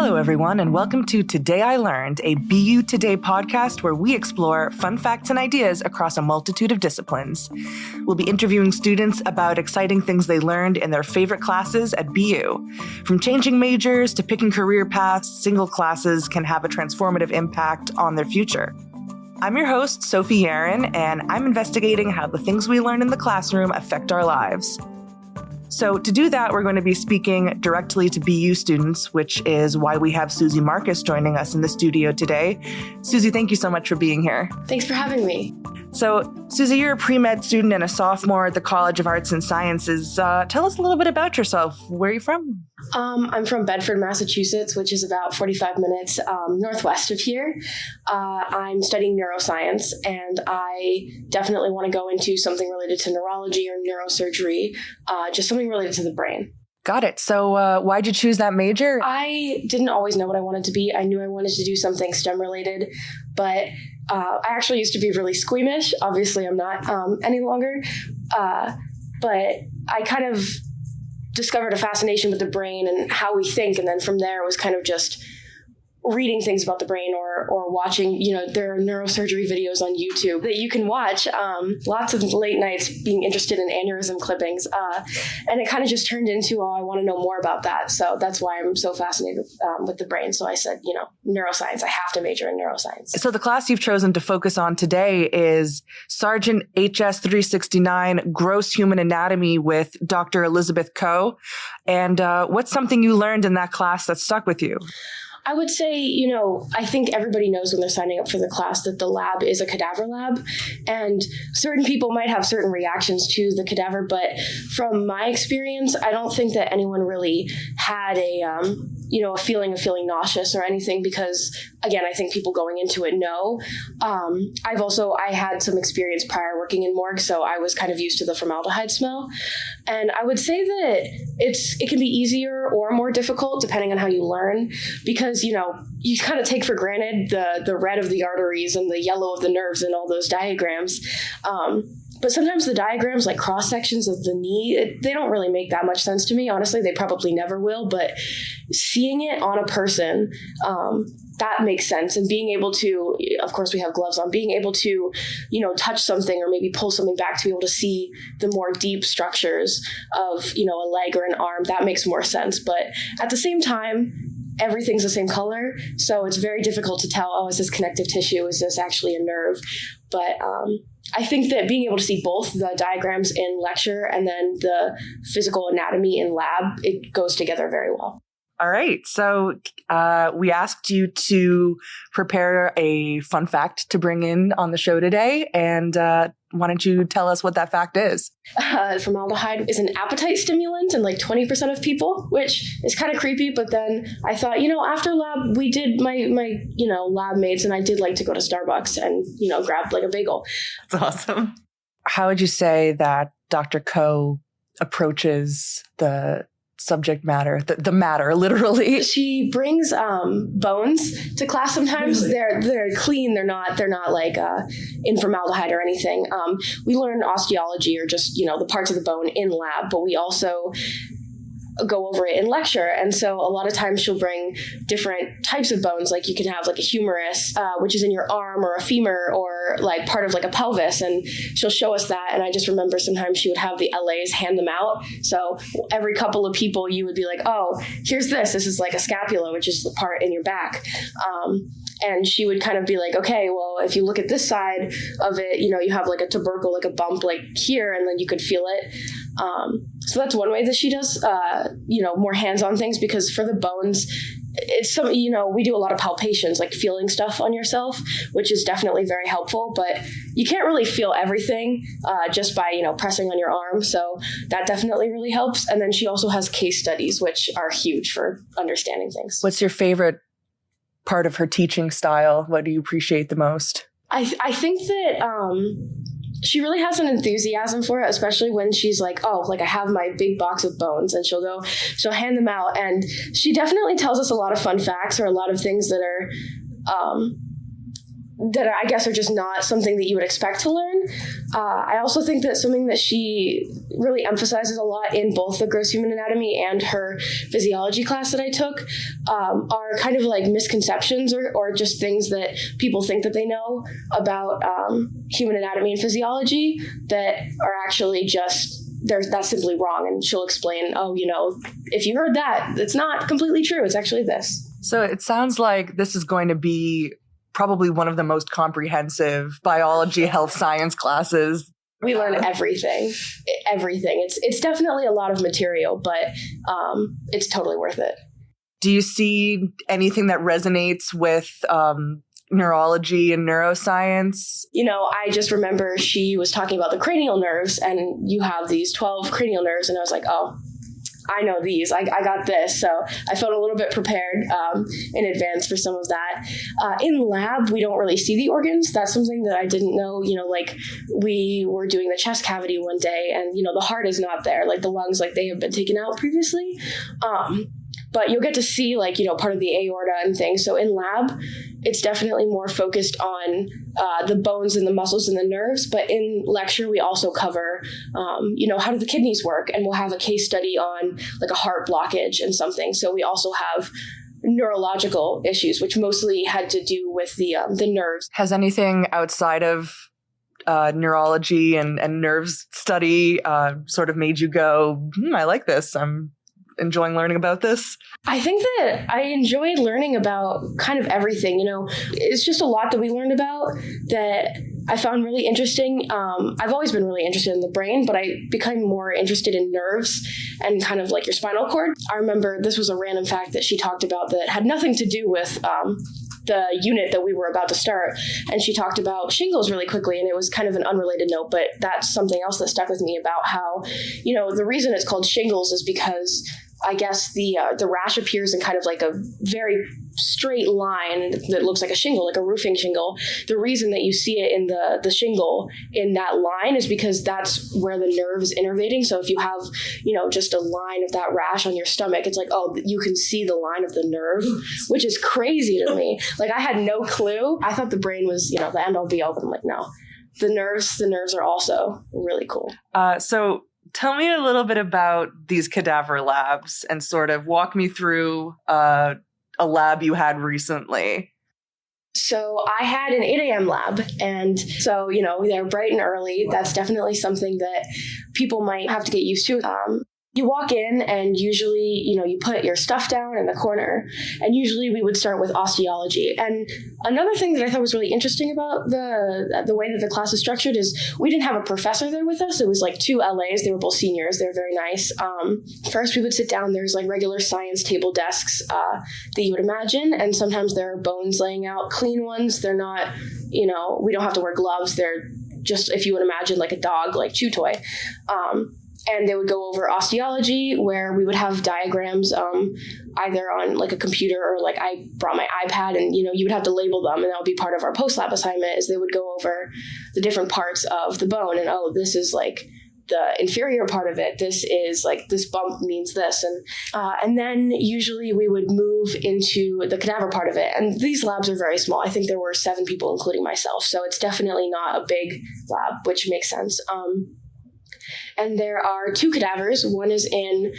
Hello, everyone, and welcome to Today I Learned, a BU Today podcast where we explore fun facts and ideas across a multitude of disciplines. We'll be interviewing students about exciting things they learned in their favorite classes at BU. From changing majors to picking career paths, single classes can have a transformative impact on their future. I'm your host, Suzie Aren, and I'm investigating how the things we learn in the classroom affect our lives. So to do that, we're going to be speaking directly to BU students, which is why we have Suzie Marcus joining us in the studio today. Suzie, thank you so much for being here. Thanks for having me. So, Suzie, you're a pre-med student and a sophomore at the College of Arts and Sciences. Tell us a little bit about yourself. Where are you from? I'm from Bedford, Massachusetts, which is about 45 minutes northwest of here. I'm studying neuroscience, and I definitely want to go into something related to neurology or neurosurgery, just something related to the brain. Got it. So why'd you choose that major? I didn't always know what I wanted to be. I knew I wanted to do something STEM related, but I actually used to be really squeamish. Obviously, I'm not any longer. But I kind of discovered a fascination with the brain and how we think. And then from there, it was kind of just reading things about the brain or watching, there are neurosurgery videos on YouTube that you can watch. Lots of late nights being interested in aneurysm clippings. And it kind of just turned into, I want to know more about that. So that's why I'm so fascinated with the brain. So I said, neuroscience, I have to major in neuroscience. So the class you've chosen to focus on today is Sargent HS 369, Gross Human Anatomy with Dr. Elizabeth Coe. And what's something you learned in that class that stuck with you? I would say, I think everybody knows when they're signing up for the class that the lab is a cadaver lab, and certain people might have certain reactions to the cadaver, but from my experience, I don't think that anyone really had a feeling of feeling nauseous or anything because, again, I think people going into it know. I had some experience prior working in morgue, so I was kind of used to the formaldehyde smell, and I would say that it can be easier or more difficult depending on how you learn because you kind of take for granted the red of the arteries and the yellow of the nerves and all those diagrams. But sometimes the diagrams, like cross sections of the knee, they don't really make that much sense to me. Honestly, they probably never will. But seeing it on a person, that makes sense. And being able to, of course, we have gloves on, being able to, touch something or maybe pull something back to be able to see the more deep structures of, a leg or an arm, that makes more sense. But at the same time, everything's the same color, so it's very difficult to tell, is this connective tissue? Is this actually a nerve? But I think that being able to see both the diagrams in lecture and then the physical anatomy in lab, it goes together very well. All right. So we asked you to prepare a fun fact to bring in on the show today. And why don't you tell us what that fact is? Formaldehyde is an appetite stimulant in like 20% of people, which is kind of creepy. But then I thought, after lab, we did my lab mates, and I did like to go to Starbucks and, grab like a bagel. That's awesome. How would you say that Dr. Coe approaches the subject matter, the matter, literally? She brings bones to class sometimes. They're clean. They're not like in formaldehyde or anything. We learn osteology or just, the parts of the bone in lab, but we also go over it in lecture. And so a lot of times she'll bring different types of bones. Like you can have like a humerus, which is in your arm, or a femur, or like part of like a pelvis. And she'll show us that. And I just remember sometimes she would have the LAs hand them out. So every couple of people you would be like, oh, here's this. This is like a scapula, which is the part in your back. And she would kind of be like, okay, well, if you look at this side of it, you have like a tubercle, like a bump like here, and then you could feel it. So that's one way that she does, more hands-on things, because for the bones, it's we do a lot of palpations, like feeling stuff on yourself, which is definitely very helpful, but you can't really feel everything just by, pressing on your arm. So that definitely really helps. And then she also has case studies, which are huge for understanding things. What's your favorite part of her teaching style? What do you appreciate the most? I think that she really has an enthusiasm for it, especially when she's like, I have my big box of bones, and she'll hand them out. And she definitely tells us a lot of fun facts or a lot of things that are that I guess are just not something that you would expect to learn. I also think that something that she really emphasizes a lot in both the gross human anatomy and her physiology class that I took are kind of like misconceptions or just things that people think that they know about human anatomy and physiology that are actually just that's simply wrong. And she'll explain, if you heard that, it's not completely true. It's actually this. So it sounds like this is going to be probably one of the most comprehensive biology, health science classes. We learn everything. It's definitely a lot of material, but it's totally worth it. Do you see anything that resonates with neurology and neuroscience? I just remember she was talking about the cranial nerves, and you have these 12 cranial nerves, and I was like, oh, I know these. I got this. So I felt a little bit prepared in advance for some of that. In lab, we don't really see the organs. That's something that I didn't know. Like we were doing the chest cavity one day, and the heart is not there. Like the lungs, like they have been taken out previously. But you'll get to see part of the aorta and things. So in lab, it's definitely more focused on the bones and the muscles and the nerves. But in lecture, we also cover, how do the kidneys work? And we'll have a case study on like a heart blockage and something. So we also have neurological issues, which mostly had to do with the nerves. Has anything outside of neurology and nerves study sort of made you go, I like this, I'm enjoying learning about this? I think that I enjoyed learning about kind of everything. It's just a lot that we learned about that I found really interesting. I've always been really interested in the brain, but I became more interested in nerves and kind of like your spinal cord. I remember this was a random fact that she talked about that had nothing to do with the unit that we were about to start. And she talked about shingles really quickly, and it was kind of an unrelated note, but that's something else that stuck with me about how, the reason it's called shingles is because I guess the rash appears in kind of like a very straight line that looks like a shingle, like a roofing shingle. The reason that you see it in the shingle in that line is because that's where the nerve is innervating. So if you have, just a line of that rash on your stomach, it's like, oh, you can see the line of the nerve, which is crazy to me. Like I had no clue. I thought the brain was, the end all be all, but I'm like, no. The nerves are also really cool. So tell me a little bit about these cadaver labs and sort of walk me through a lab you had recently. So I had an 8 a.m. lab, and so, they're bright and early. That's definitely something that people might have to get used to. You walk in and usually, you put your stuff down in the corner, and usually we would start with osteology. And another thing that I thought was really interesting about the way that the class is structured is we didn't have a professor there with us. It was like two LAs. They were both seniors. They were very nice. First, we would sit down. There's like regular science table desks that you would imagine. And sometimes there are bones laying out, clean ones. They're not, we don't have to wear gloves. They're just, if you would imagine like a dog, like chew toy. And they would go over osteology, where we would have diagrams either on like a computer or like I brought my iPad, and you would have to label them, and that would be part of our post-lab assignment is they would go over the different parts of the bone, and this is like the inferior part of it. This is like this bump means this, and then usually we would move into the cadaver part of it. And these labs are very small. I think there were 7 people, including myself, so it's definitely not a big lab, which makes sense. And there are 2 cadavers. One is in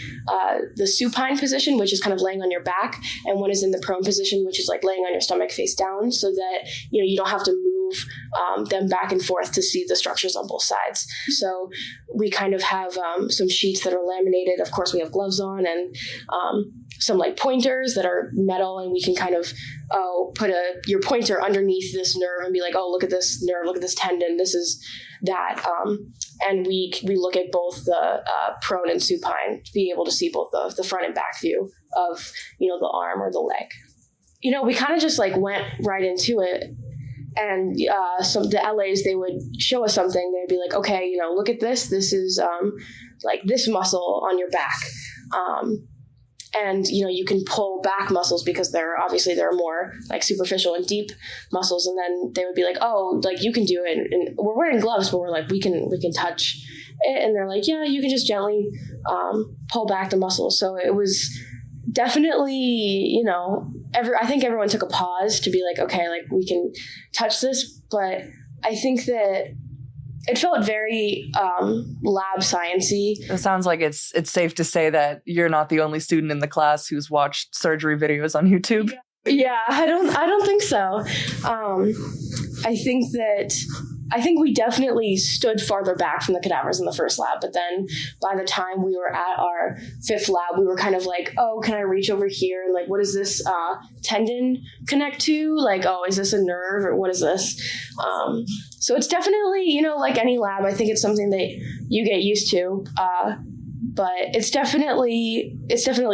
the supine position, which is kind of laying on your back, and one is in the prone position, which is like laying on your stomach face down, so that you don't have to move them back and forth to see the structures on both sides. So we kind of have some sheets that are laminated. Of course, we have gloves on, and some like pointers that are metal, and we can kind of put your pointer underneath this nerve and be like, oh, look at this nerve, look at this tendon, this is that. And we look at both the prone and supine to be able to see both the front and back view of, the arm or the leg. We kind of just like went right into it. And some the LAs, they would show us something. They'd be like, okay, look at this. This is like this muscle on your back. And, you can pull back muscles because there are more like superficial and deep muscles. And then they would be like, oh, like you can do it. And we're wearing gloves, but we're like, we can touch it. And they're like, yeah, you can just gently pull back the muscles. So it was definitely, I think everyone took a pause to be like, okay, like we can touch this, but I think that it felt very lab sciencey. It sounds like it's safe to say that you're not the only student in the class who's watched surgery videos on YouTube. Yeah, I don't think so. I think we definitely stood farther back from the cadavers in the first lab, but then by the time we were at our fifth lab, we were kind of like, oh, can I reach over here? And like, what does this tendon connect to? Like, oh, is this a nerve or what is this? So it's definitely, like any lab, I think it's something that you get used to. But it's definitely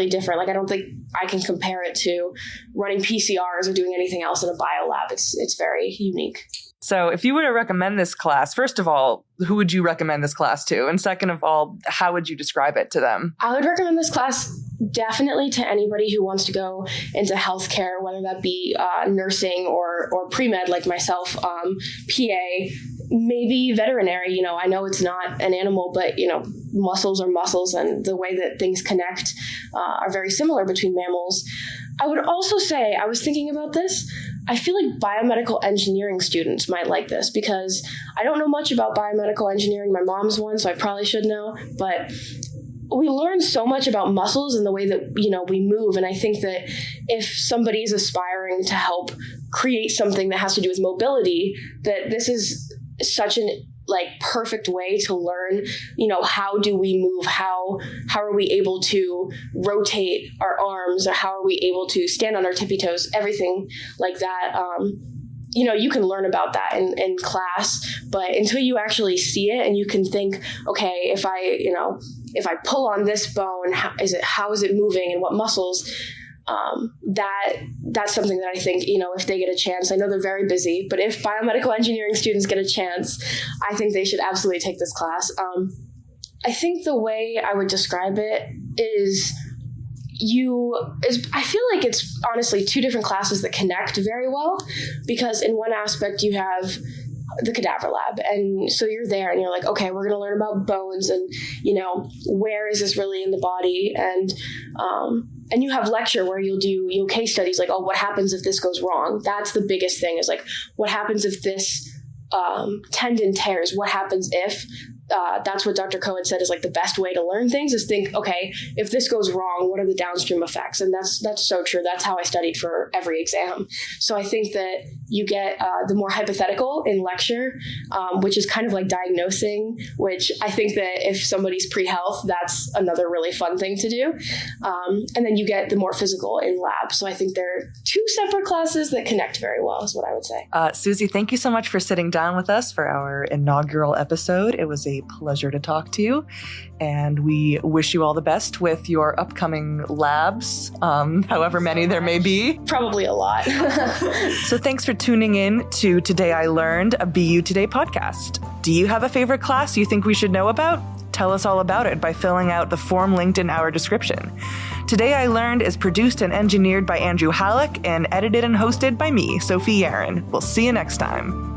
different. Like, I don't think I can compare it to running PCRs or doing anything else in a bio lab. It's very unique. So if you were to recommend this class, first of all, who would you recommend this class to? And second of all, how would you describe it to them? I would recommend this class definitely to anybody who wants to go into healthcare, whether that be nursing or pre-med like myself, PA, maybe veterinary. I know it's not an animal, but, muscles are muscles, and the way that things connect are very similar between mammals. I would also say, I was thinking about this, I feel like biomedical engineering students might like this because I don't know much about biomedical engineering. My mom's one, so I probably should know, but we learn so much about muscles and the way that, we move. And I think that if somebody is aspiring to help create something that has to do with mobility, that this is such an perfect way to learn, how do we move? How are we able to rotate our arms, or how are we able to stand on our tippy toes? Everything like that. You can learn about that in class, but until you actually see it and you can think, okay, if I pull on this bone, how is it moving and what muscles? That's something that I think, if they get a chance, I know they're very busy, but if biomedical engineering students get a chance, I think they should absolutely take this class. I think the way I would describe it is I feel like it's honestly two different classes that connect very well, because in one aspect you have the cadaver lab, and so you're there and you're like, okay, we're going to learn about bones and where is this really in the body, and you have lecture where you'll do case studies like, oh, what happens if this goes wrong? That's the biggest thing, is like, what happens if this tendon tears? What happens if that's what Dr. Cohen said is like the best way to learn things, is think, okay, if this goes wrong, what are the downstream effects? And that's so true. That's how I studied for every exam. So I think that you get the more hypothetical in lecture, which is kind of like diagnosing, which I think that if somebody's pre-health, that's another really fun thing to do. And then you get the more physical in lab. So I think they're two separate classes that connect very well, is what I would say. Susie, thank you so much for sitting down with us for our inaugural episode. It was a pleasure to talk to you, and we wish you all the best with your upcoming labs, however many there may be. Probably a lot. So thanks for tuning in to Today I Learned, a BU Today podcast. Do you have a favorite class you think we should know about? Tell us all about it by filling out the form linked in our description. Today I Learned is produced and engineered by Andrew Halleck and edited and hosted by me, Sophie Aren. We'll see you next time.